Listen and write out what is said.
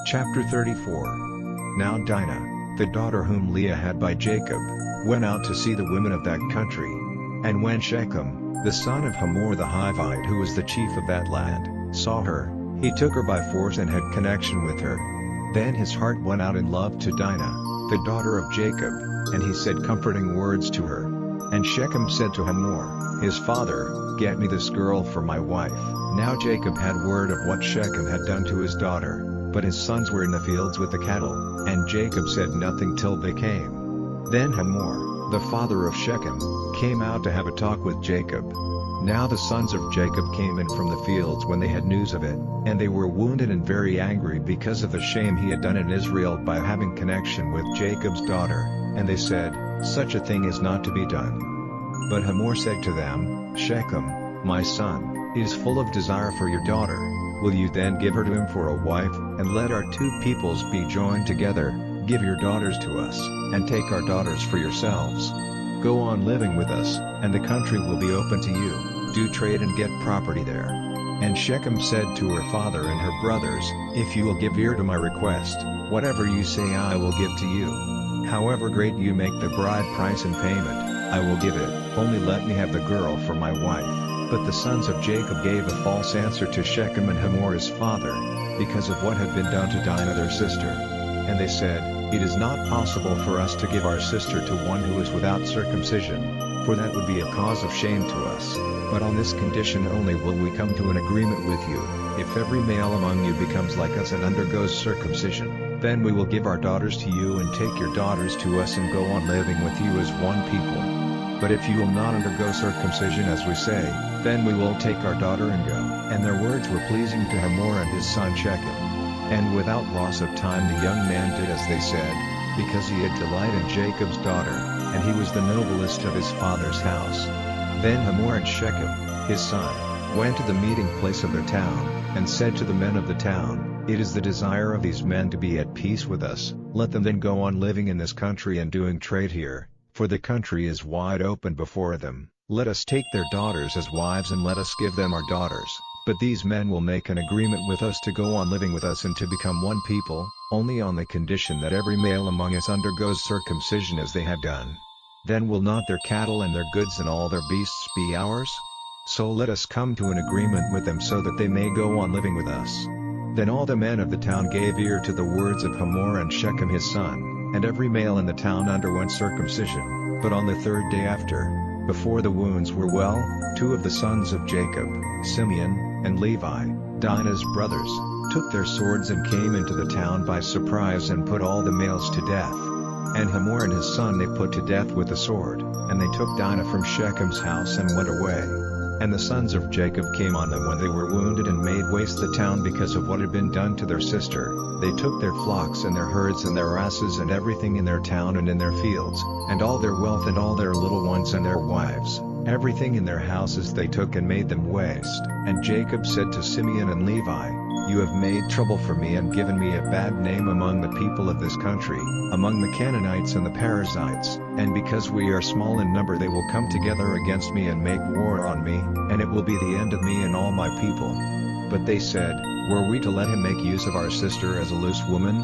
Chapter 34. Now Dinah, the daughter whom Leah had by Jacob, went out to see the women of that country. And when Shechem, the son of Hamor the Hivite who was the chief of that land, saw her, he took her by force and had connection with her. Then his heart went out in love to Dinah, the daughter of Jacob, and he said comforting words to her. And Shechem said to Hamor, his father, "Get me this girl for my wife." Now Jacob had word of what Shechem had done to his daughter, but his sons were in the fields with the cattle, and Jacob said nothing till they came. Then Hamor, the father of Shechem, came out to have a talk with Jacob. Now the sons of Jacob came in from the fields when they had news of it, and they were wounded and very angry because of the shame he had done in Israel by having connection with Jacob's daughter, and they said, "Such a thing is not to be done." But Hamor said to them, "Shechem, my son, is full of desire for your daughter. Will you then give her to him for a wife, and let our two peoples be joined together? Give your daughters to us, and take our daughters for yourselves. Go on living with us, and the country will be open to you. Do trade and get property there." And Shechem said to her father and her brothers, "If you will give ear to my request, whatever you say I will give to you. However great you make the bride price in payment, I will give it, only let me have the girl for my wife." But the sons of Jacob gave a false answer to Shechem and Hamor his father, because of what had been done to Dinah their sister. And they said, "It is not possible for us to give our sister to one who is without circumcision, for that would be a cause of shame to us. But on this condition only will we come to an agreement with you: if every male among you becomes like us and undergoes circumcision, then we will give our daughters to you and take your daughters to us and go on living with you as one people. But if you will not undergo circumcision as we say, then we will take our daughter and go." And their words were pleasing to Hamor and his son Shechem. And without loss of time the young man did as they said, because he had delight in Jacob's daughter, and he was the noblest of his father's house. Then Hamor and Shechem, his son, went to the meeting place of their town, and said to the men of the town, "It is the desire of these men to be at peace with us, let them then go on living in this country and doing trade here, for the country is wide open before them. Let us take their daughters as wives and let us give them our daughters. But these men will make an agreement with us to go on living with us and to become one people, only on the condition that every male among us undergoes circumcision as they have done. Then will not their cattle and their goods and all their beasts be ours? So let us come to an agreement with them so that they may go on living with us." Then all the men of the town gave ear to the words of Hamor and Shechem his son, and every male in the town underwent circumcision. But on the third day after, before the wounds were well, two of the sons of Jacob, Simeon and Levi, Dinah's brothers, took their swords and came into the town by surprise and put all the males to death. And Hamor and his son they put to death with the sword, and they took Dinah from Shechem's house and went away. And the sons of Jacob came on them when they were wounded and made waste the town because of what had been done to their sister. They took their flocks and their herds and their asses and everything in their town and in their fields, and all their wealth and all their little ones and their wives, everything in their houses they took and made them waste. And Jacob said to Simeon and Levi, "You have made trouble for me and given me a bad name among the people of this country, among the Canaanites and the Perizzites, and because we are small in number they will come together against me and make war on me, and it will be the end of me and all my people." But they said, "Were we to let him make use of our sister as a loose woman?